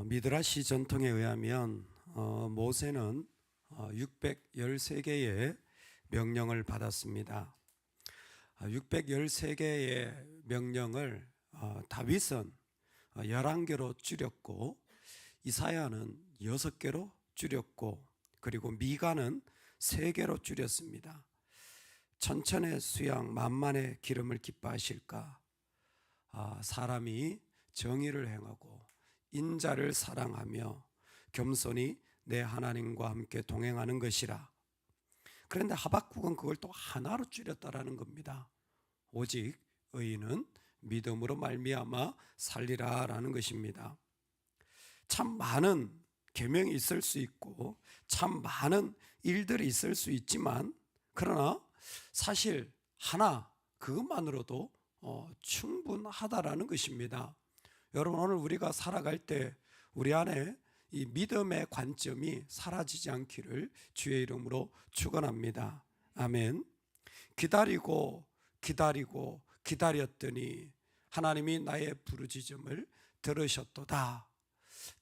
미드라시 전통에 의하면 모세는 613개의 명령을 받았습니다. 613개의 명령을 다윗은 11개로 줄였고, 이사야는 6개로 줄였고, 그리고 미가는 3개로 줄였습니다. 천천의 수양 만만의 기름을 기뻐하실까? 사람이 정의를 행하고 인자를 사랑하며 겸손히 내 하나님과 함께 동행하는 것이라. 그런데 하박국은 그걸 또 하나로 줄였다라는 겁니다. 오직 의인은 믿음으로 말미암아 살리라라는 것입니다. 참 많은 계명이 있을 수 있고 참 많은 일들이 있을 수 있지만, 그러나 사실 하나 그것만으로도 충분하다라는 것입니다. 여러분, 오늘 우리가 살아갈 때 우리 안에 이 믿음의 관점이 사라지지 않기를 주의 이름으로 축원합니다. 아멘. 기다리고 기다렸더니 하나님이 나의 부르짖음을 들으셨도다.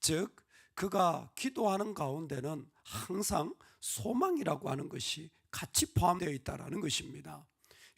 즉, 그가 기도하는 가운데는 항상 소망이라고 하는 것이 같이 포함되어 있다는 것입니다.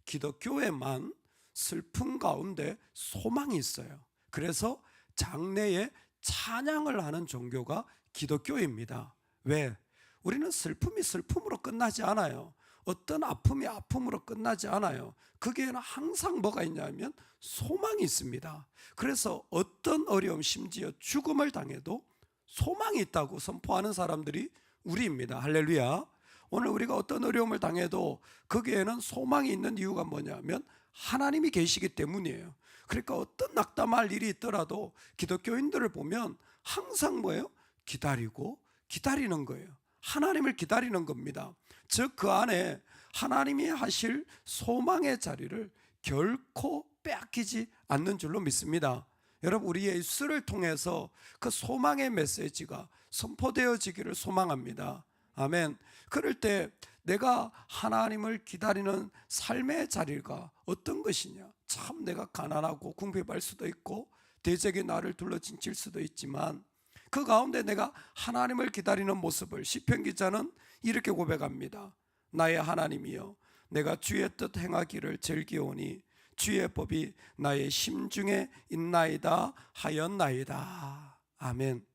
기독교에만 슬픔 가운데 소망이 있어요. 그래서 장래에 찬양을 하는 종교가 기독교입니다. 왜? 우리는 슬픔이 슬픔으로 끝나지 않아요. 어떤 아픔이 아픔으로 끝나지 않아요. 거기에는 항상 뭐가 있냐면 소망이 있습니다. 그래서 어떤 어려움, 심지어 죽음을 당해도 소망이 있다고 선포하는 사람들이 우리입니다. 할렐루야. 오늘 우리가 어떤 어려움을 당해도 거기에는 소망이 있는 이유가 뭐냐면 하나님이 계시기 때문이에요. 그러니까 어떤 낙담할 일이 있더라도 기독교인들을 보면 항상 뭐예요? 기다리고 기다리는 거예요. 하나님을 기다리는 겁니다. 즉, 그 안에 하나님이 하실 소망의 자리를 결코 빼앗기지 않는 줄로 믿습니다. 여러분, 우리 예수를 통해서 그 소망의 메시지가 선포되어지기를 소망합니다. 아멘. 그럴 때 내가 하나님을 기다리는 삶의 자리가 어떤 것이냐? 참 내가 가난하고 궁핍할 수도 있고 대적이 나를 둘러친칠 수도 있지만, 그 가운데 내가 하나님을 기다리는 모습을 시편 기자는 이렇게 고백합니다. 나의 하나님이여, 내가 주의 뜻 행하기를 즐기오니 주의 법이 나의 심중에 있나이다 하였나이다. 아멘.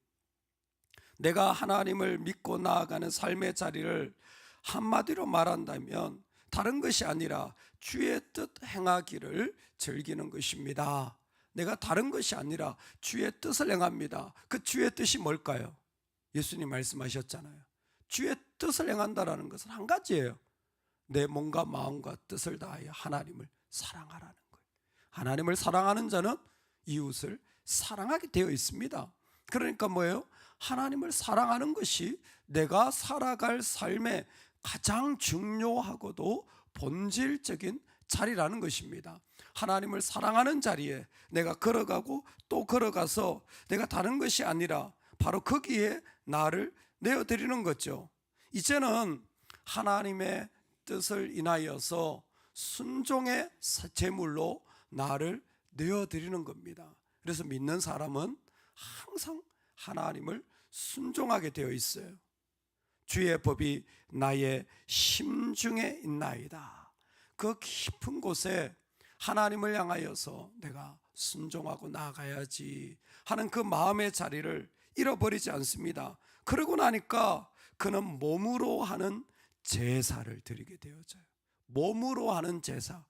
내가 하나님을 믿고 나아가는 삶의 자리를 한마디로 말한다면 다른 것이 아니라 주의 뜻 행하기를 즐기는 것입니다. 내가 다른 것이 아니라 주의 뜻을 행합니다. 그 주의 뜻이 뭘까요? 예수님 말씀하셨잖아요. 주의 뜻을 행한다는 것은 한 가지예요. 내 몸과 마음과 뜻을 다하여 하나님을 사랑하라는 거예요. 하나님을 사랑하는 자는 이웃을 사랑하게 되어 있습니다. 그러니까 뭐예요? 하나님을 사랑하는 것이 내가 살아갈 삶의 가장 중요하고도 본질적인 자리라는 것입니다. 하나님을 사랑하는 자리에 내가 걸어가고 또 걸어가서 내가 다른 것이 아니라 바로 거기에 나를 내어드리는 거죠. 이제는 하나님의 뜻을 인하여서 순종의 제물로 나를 내어드리는 겁니다. 그래서 믿는 사람은 항상 하나님을 순종하게 되어 있어요. 주의 법이 나의 심중에 있나이다. 그 깊은 곳에 하나님을 향하여서 내가 순종하고 나아가야지 하는 그 마음의 자리를 잃어버리지 않습니다. 그러고 나니까 그는 몸으로 하는 제사를 드리게 되어져요. 몸으로 하는 제사.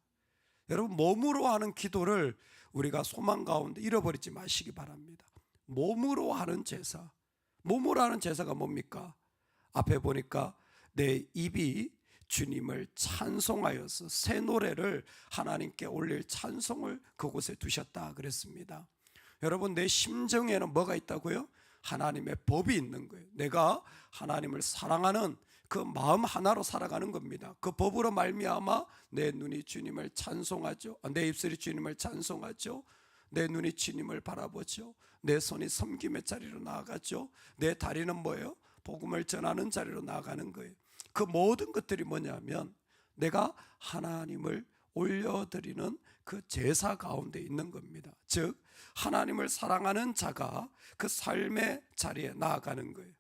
여러분, 몸으로 하는 기도를 우리가 소망 가운데 잃어버리지 마시기 바랍니다. 몸으로 하는 제사. 몸으로 하는 제사가 뭡니까? 앞에 보니까 내 입이 주님을 찬송하여서 새 노래를 하나님께 올릴 찬송을 그곳에 두셨다 그랬습니다. 여러분, 내 심정에는 뭐가 있다고요? 하나님의 법이 있는 거예요. 내가 하나님을 사랑하는 그 마음 하나로 살아가는 겁니다. 그 법으로 말미암아 내 눈이 주님을 찬송하죠. 내 입술이 주님을 찬송하죠. 내 눈이 주님을 바라보죠. 내 손이 섬김의 자리로 나아가죠. 내 다리는 뭐예요? 복음을 전하는 자리로 나아가는 거예요. 그 모든 것들이 뭐냐면 내가 하나님을 올려드리는 그 제사 가운데 있는 겁니다. 즉 하나님을 사랑하는 자가 그 삶의 자리에 나아가는 거예요.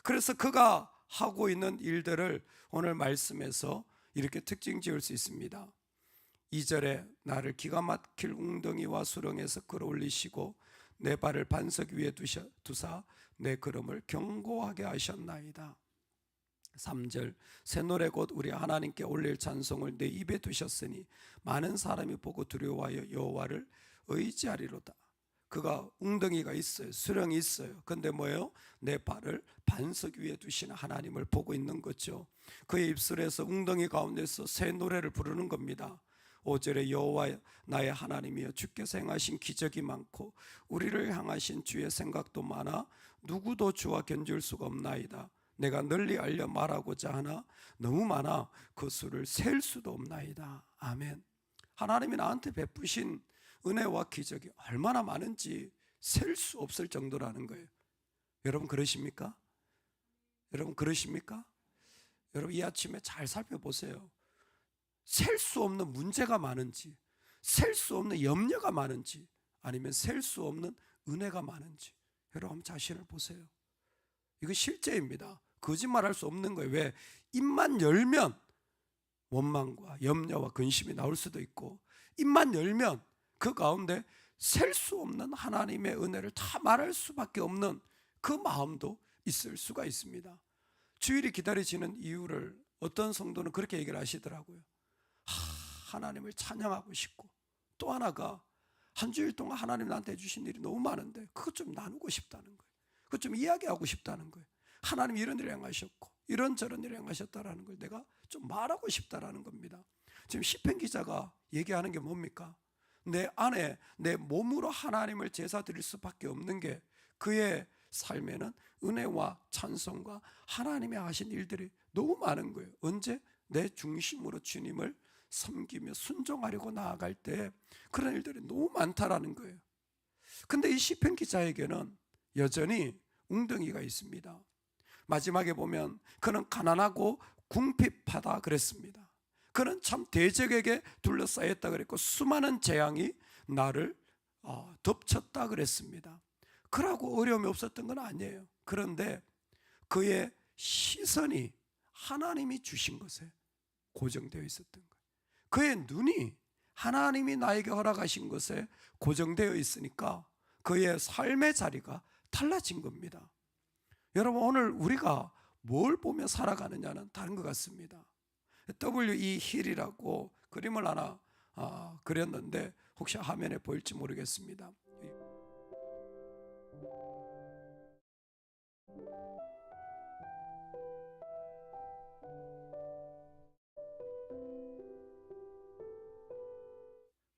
그래서 그가 하고 있는 일들을 오늘 말씀에서 이렇게 특징 지을 수 있습니다. 2절에 나를 기가 막힐 웅덩이와 수렁에서 끌어올리시고 내 발을 반석 위에 두사 내 걸음을 견고하게 하셨나이다. 3절 새 노래 곧 우리 하나님께 올릴 찬송을 내 입에 두셨으니 많은 사람이 보고 두려워하여 여호와를 의지하리로다. 그가 웅덩이가 있어요. 수렁이 있어요. 근데 뭐예요? 내 발을 반석 위에 두시는 하나님을 보고 있는 거죠. 그의 입술에서 웅덩이 가운데서 새 노래를 부르는 겁니다. 5절에 여호와 나의 하나님이여 주께서 행하신 기적이 많고 우리를 향하신 주의 생각도 많아 누구도 주와 견줄 수가 없나이다. 내가 널리 알려 말하고자 하나 너무 많아 그 수를 셀 수도 없나이다. 아멘. 하나님이 나한테 베푸신 은혜와 기적이 얼마나 많은지 셀 수 없을 정도라는 거예요. 여러분 그러십니까? 여러분 그러십니까? 여러분 이 아침에 잘 살펴보세요. 셀 수 없는 문제가 많은지, 셀 수 없는 염려가 많은지, 아니면 셀 수 없는 은혜가 많은지 여러분 자신을 보세요. 이거 실제입니다. 거짓말할 수 없는 거예요. 왜? 입만 열면 원망과 염려와 근심이 나올 수도 있고, 입만 열면 그 가운데 셀 수 없는 하나님의 은혜를 다 말할 수밖에 없는 그 마음도 있을 수가 있습니다. 주일이 기다려지는 이유를 어떤 성도는 그렇게 얘기를 하시더라고요. 하나님을 찬양하고 싶고, 또 하나가 한 주일 동안 하나님 나한테 해주신 일이 너무 많은데 그것 좀 나누고 싶다는 거예요. 그것 좀 이야기하고 싶다는 거예요. 하나님 이런 일을 행하셨고 이런저런 일을 행하셨다라는 걸 내가 좀 말하고 싶다라는 겁니다. 지금 시편 기자가 얘기하는 게 뭡니까? 내 안에 내 몸으로 하나님을 제사 드릴 수밖에 없는 게 그의 삶에는 은혜와 찬송과 하나님이 하신 일들이 너무 많은 거예요. 언제? 내 중심으로 주님을 섬기며 순종하려고 나아갈 때 그런 일들이 너무 많다라는 거예요. 근데 이 시편 기자에게는 여전히 웅덩이가 있습니다. 마지막에 보면 그는 가난하고 궁핍하다 그랬습니다. 그는 참 대적에게 둘러싸였다 그랬고 수많은 재앙이 나를 덮쳤다 그랬습니다. 그러고 어려움이 없었던 건 아니에요. 그런데 그의 시선이 하나님이 주신 것에 고정되어 있었던 거예요. 그의 눈이 하나님이 나에게 허락하신 것에 고정되어 있으니까 그의 삶의 자리가 달라진 겁니다. 여러분 오늘 우리가 뭘 보며 살아가느냐는 다른 것 같습니다. W.E. 힐이라고 그림을 하나 그렸는데 혹시 화면에 보일지 모르겠습니다.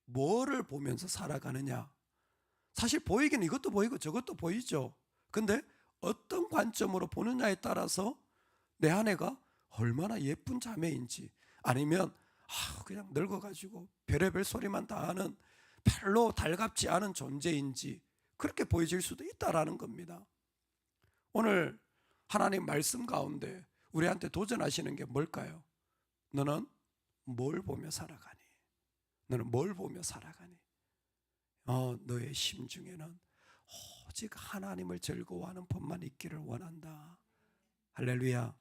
뭐를 보면서 살아가느냐? 사실 보이긴 이것도 보이고 저것도 보이죠. 근데 어떤 관점으로 보느냐에 따라서 내 아내가 얼마나 예쁜 자매인지, 아니면 그냥 늙어가지고 별의별 소리만 다 하는 별로 달갑지 않은 존재인지 그렇게 보여질 수도 있다라는 겁니다. 오늘 하나님 말씀 가운데 우리한테 도전하시는 게 뭘까요? 너는 뭘 보며 살아가니? 너는 뭘 보며 살아가니? 너의 심중에는 오직 하나님을 즐거워하는 법만 있기를 원한다. 할렐루야.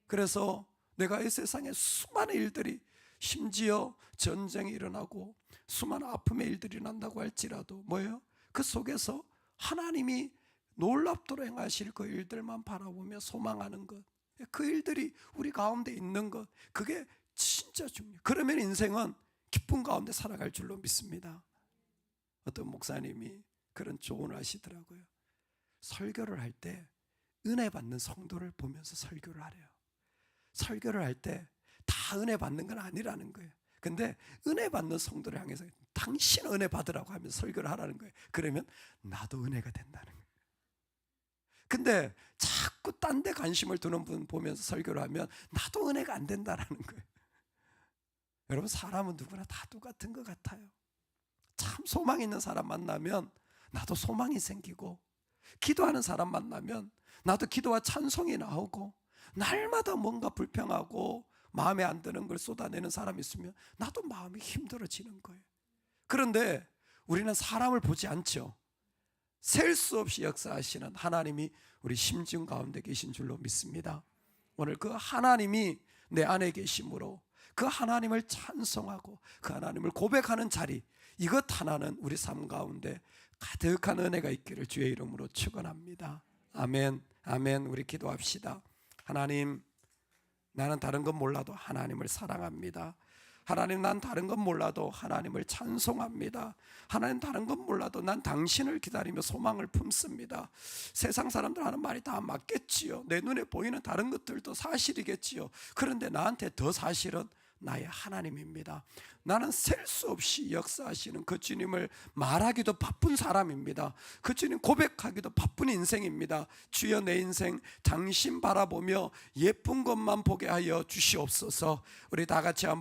그래서 내가 이 세상에 수많은 일들이, 심지어 전쟁이 일어나고 수많은 아픔의 일들이 난다고 할지라도 뭐예요? 그 속에서 하나님이 놀랍도록 행하실 그 일들만 바라보며 소망하는 것, 그 일들이 우리 가운데 있는 것, 그게 진짜 중요해요. 그러면 인생은 기쁨 가운데 살아갈 줄로 믿습니다. 어떤 목사님이 그런 조언을 하시더라고요. 설교를 할 때 은혜 받는 성도를 보면서 설교를 하래요. 설교를 할 때 다 은혜 받는 건 아니라는 거예요. 근데 은혜 받는 성도를 향해서 당신 은혜 받으라고 하면서 설교를 하라는 거예요. 그러면 나도 은혜가 된다는 거예요. 근데 자꾸 딴 데 관심을 두는 분 보면서 설교를 하면 나도 은혜가 안 된다는 거예요. 여러분 사람은 누구나 다 똑같은 것 같아요. 참 소망 있는 사람 만나면 나도 소망이 생기고, 기도하는 사람 만나면 나도 기도와 찬송이 나오고, 날마다 뭔가 불평하고 마음에 안 드는 걸 쏟아내는 사람이 있으면 나도 마음이 힘들어지는 거예요. 그런데 우리는 사람을 보지 않죠. 셀 수 없이 역사하시는 하나님이 우리 심중 가운데 계신 줄로 믿습니다. 오늘 그 하나님이 내 안에 계심으로 그 하나님을 찬송하고 그 하나님을 고백하는 자리, 이것 하나는 우리 삶 가운데 가득한 은혜가 있기를 주의 이름으로 축원합니다. 아멘. 아멘. 우리 기도합시다. 하나님, 나는 다른 건 몰라도 하나님을 사랑합니다. 하나님, 난 다른 건 몰라도 하나님을 찬송합니다. 하나님, 다른 건 몰라도 난 당신을 기다리며 소망을 품습니다. 세상 사람들 하는 말이 다 맞겠지요. 내 눈에 보이는 다른 것들도 사실이겠지요. 그런데 나한테 더 사실은 나의 하나님입니다. 나는 셀 수 없이 역사하시는 그 주님을 말하기도 바쁜 사람입니다. 그 주님 고백하기도 바쁜 인생입니다. 주여, 내 인생 당신 바라보며 예쁜 것만 보게 하여 주시옵소서. 우리 다 같이 한번